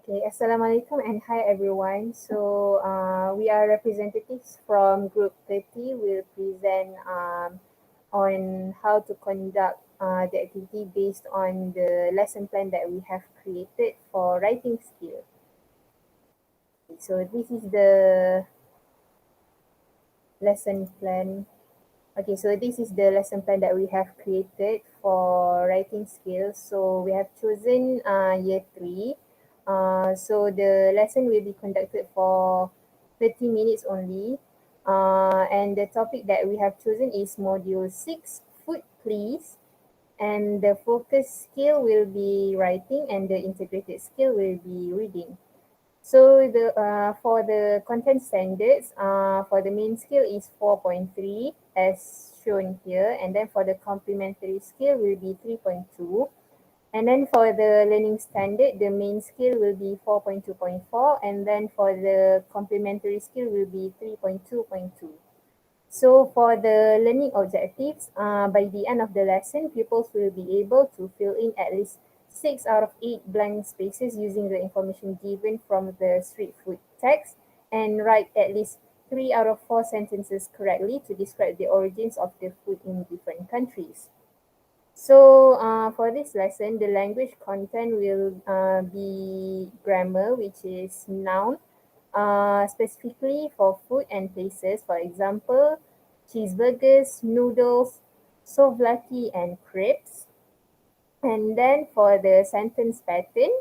Okay, Assalamualaikum and hi everyone. So we are representatives from Group 30. We'll present on how to conduct the activity based on the lesson plan that we have created for writing skill. Okay, so this is the lesson plan. Okay, so this is the lesson plan that we have created for writing skills. So we have chosen year 3. So the lesson will be conducted for 30 minutes only. And the topic that we have chosen is module 6, food please. And the focus skill will be writing and the integrated skill will be reading. So the for the content standards, for the main skill is 4.3 as shown here, and then for the complementary skill will be 3.2. And then for the learning standard, the main skill will be 4.2.4, and then for the complementary skill will be 3.2.2. So for the learning objectives, by the end of the lesson, pupils will be able to fill in at least 6 out of 8 blank spaces using the information given from the street food text and write at least 3 out of 4 sentences correctly to describe the origins of the food in different countries. So for this lesson, the language content will be grammar, which is noun, specifically for food and places. For example, cheeseburgers, noodles, souvlaki, and crepes. And then for the sentence pattern,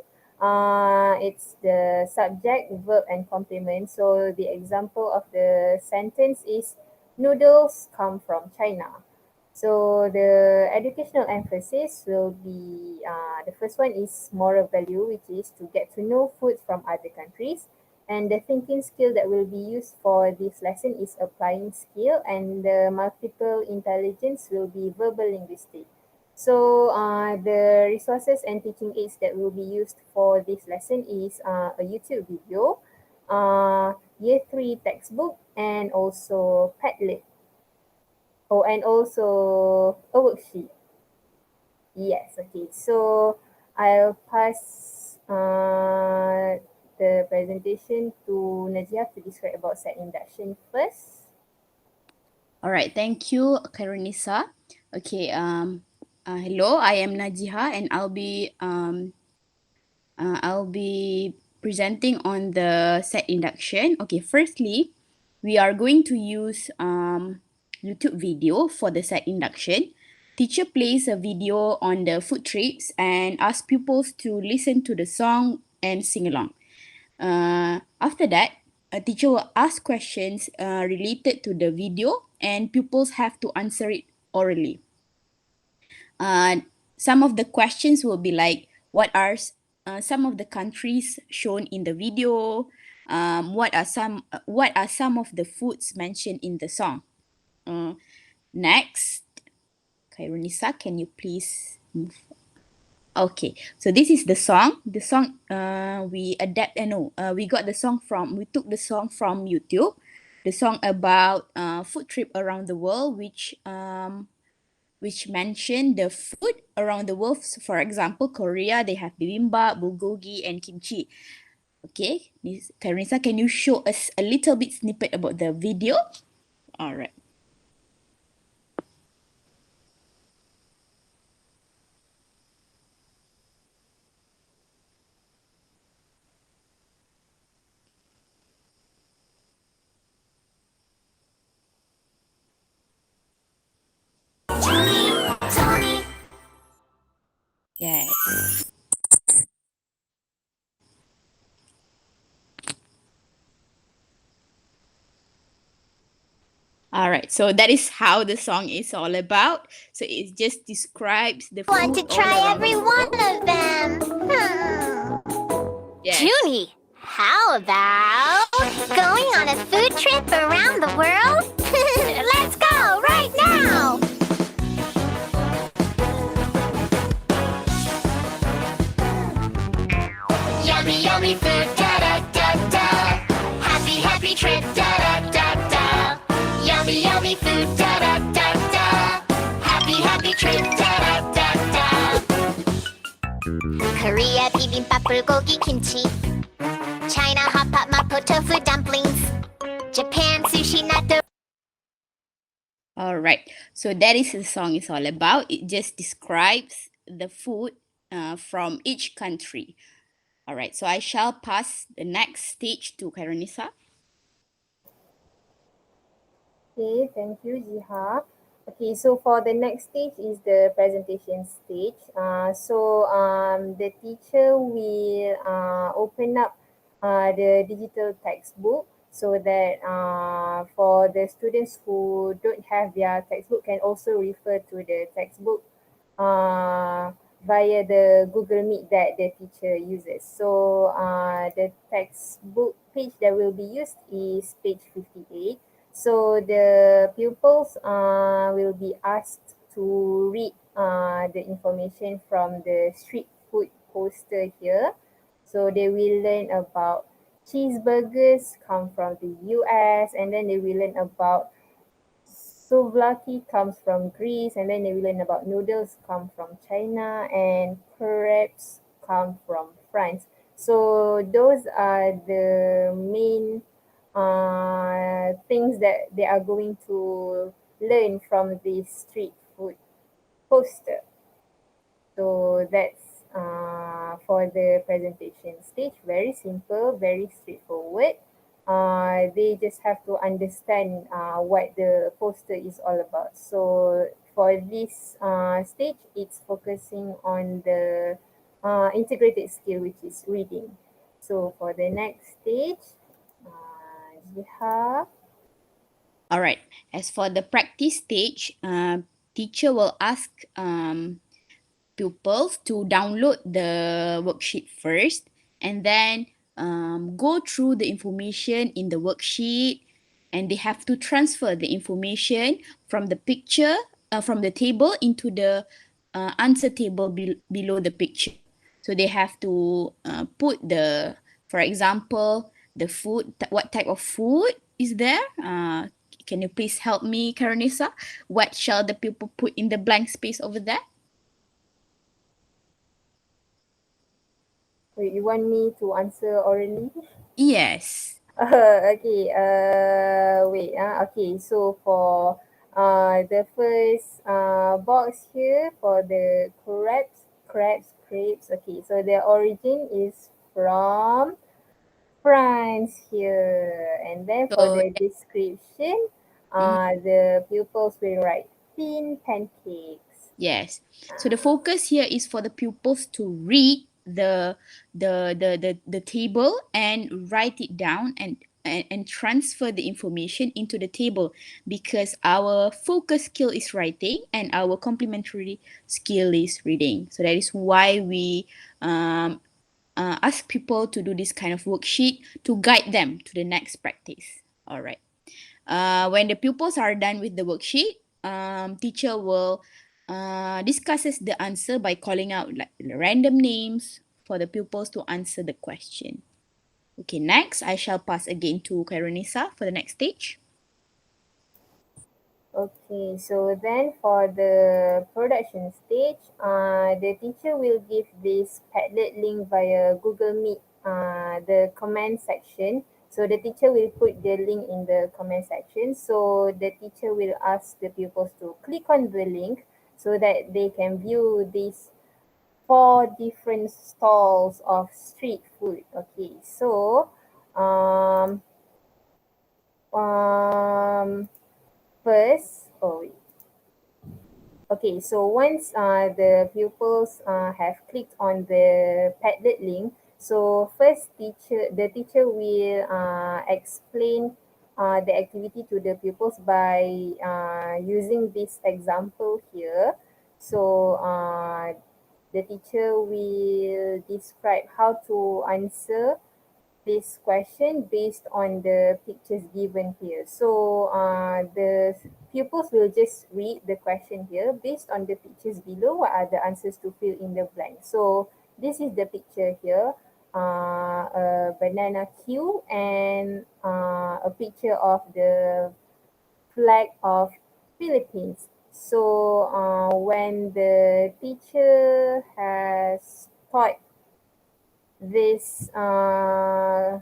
it's the subject, verb, and complement. So the example of the sentence is noodles come from China. So the educational emphasis will be, the first one is moral value, which is to get to know food from other countries. And the thinking skill that will be used for this lesson is applying skill, and the multiple intelligence will be verbal linguistic. So the resources and teaching aids that will be used for this lesson is a YouTube video, year 3 textbook, and also Padlet. Oh, and also a worksheet. Yes, okay. So I'll pass the presentation to Najia to describe about set induction first. All right, thank you, Karenisa. Okay, hello, I am Najiha, and I'll be presenting on the set induction. Okay, firstly, we are going to use YouTube video for the set induction. Teacher plays a video on the food trips and asks pupils to listen to the song and sing along. After that, a teacher will ask questions related to the video, and pupils have to answer it orally. Some of the questions will be like, what are some of the countries shown in the video? What are some of the foods mentioned in the song? Next, Khairunisa, can you please move? Okay, so this is the song. The song we got the song from, we took the song from YouTube. The song about food trip around the world, which mention the food around the world. For example, Korea, they have bibimbap, bulgogi, and kimchi. Okay, Karenisa, can you show us a little bit snippet about the video? All right. Yes. All right, so that is how the song is all about. So it just describes the food. Want to try every one of them. Yes. Junie, how about going on a food trip around the world? Let's go right now. Yummy, yummy food, da da da da. Happy, happy trip, da da da da. Yummy, yummy food, da da da da. Happy, happy trip, da da da da. Korea bibimbap, bulgogi, kimchi. China hot pot, mapo tofu dumplings. Japan sushi, natto. All right. So that is the song is all about. It just describes the food from each country. All right. So I shall pass the next stage to Karonisa. Okay, thank you, Jiha. Okay, so for the next stage is the presentation stage. The teacher will open up the digital textbook so that for the students who don't have their textbook can also refer to the textbook uh, via the Google Meet that the teacher uses. So the textbook page that will be used is page 58. So the pupils will be asked to read the information from the street food poster here. So they will learn about cheeseburgers come from the US, and then they will learn about souvlaki comes from Greece, and then they will learn about noodles come from China, and crepes come from France. So those are the main things that they are going to learn from this street food poster. So that's for the presentation stage. Very simple, very straightforward. They just have to understand what the poster is all about. So for this stage, it's focusing on the integrated skill, which is reading. So for the next stage, Jiha. All right. As for the practice stage, teacher will ask pupils to download the worksheet first and then go through the information in the worksheet, and they have to transfer the information from the picture from the table into the answer table below the picture. So they have to put the, for example, the food, what type of food is there. Can you please help me, Karanisa? What shall the pupil put in the blank space over there? Wait, you want me to answer orally? Yes. Okay, wait, okay, so for the first box here for the crepes, okay, so the origin is from France here, and then for So the description, mhm, the pupils will write thin pancakes. yes. So the focus here is for the pupils to read the table and write it down and transfer the information into the table, because our focus skill is writing and our complementary skill is reading. So that is why we um, ask people to do this kind of worksheet to guide them to the next practice. All right. When the pupils are done with the worksheet, teacher will discusses the answer by calling out like random names for the pupils to answer the question. Okay, next I shall pass again to Karonisa for the next stage. Okay, so then for the production stage, the teacher will give this Padlet link via Google Meet, the comment section. So the teacher will put the link in the comment section. So the teacher will ask the pupils to click on the link so that they can view these four different stalls of street food. Okay, so um, first, oh wait. Okay, so once the pupils have clicked on the Padlet link, so first the teacher will explain the activity to the pupils by using this example here. So the teacher will describe how to answer this question based on the pictures given here. So the pupils will just read the question here based on the pictures below. What are the answers to fill in the blank? So this is the picture here, a banana queue and a picture of the flag of Philippines. So when the teacher has taught this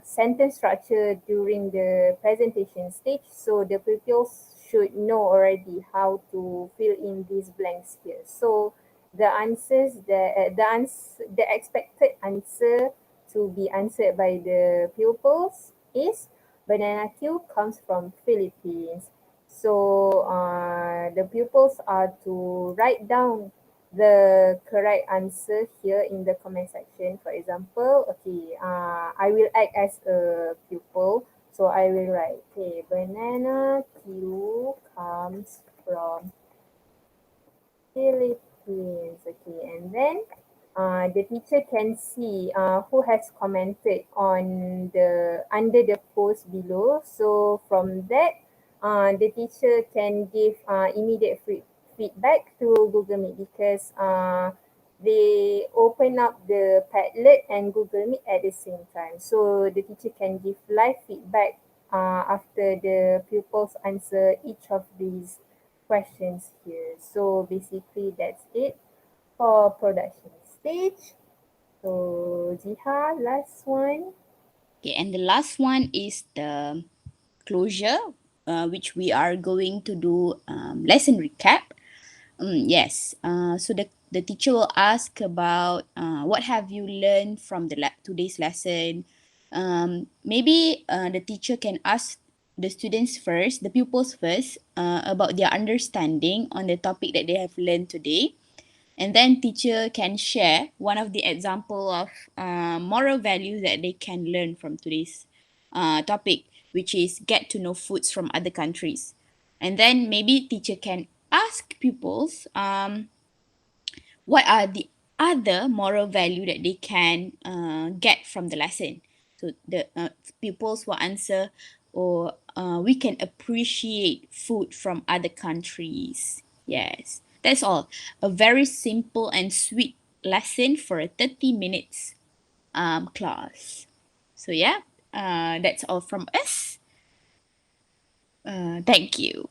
sentence structure during the presentation stage, so the pupils should know already how to fill in these blanks here. So the answers, the expected answer to be answered by the pupils is banana Q comes from Philippines. So the pupils are to write down the correct answer here in the comment section. For example, okay, I will act as a pupil. So I will write, okay, banana Q comes from Philippines. Okay, and then the teacher can see who has commented on the under the post below. So from that, the teacher can give immediate feedback to Google Meet because they open up the Padlet and Google Meet at the same time. So the teacher can give live feedback after the pupils answer each of these questions here. So basically that's it for production stage. So Jiha, last one. Okay, and the last one is the closure, which we are going to do lesson recap. Yes. So the teacher will ask about what have you learned from the today's lesson. Maybe the teacher can ask the students first, the pupils first, about their understanding on the topic that they have learned today. And then teacher can share one of the example of moral values that they can learn from today's topic, which is get to know foods from other countries. And then maybe teacher can ask pupils what are the other moral value that they can get from the lesson. So the pupils will answer, or we can appreciate food from other countries. Yes, that's all. A very simple and sweet lesson for a 30 minutes class. So yeah, that's all from us. Thank you.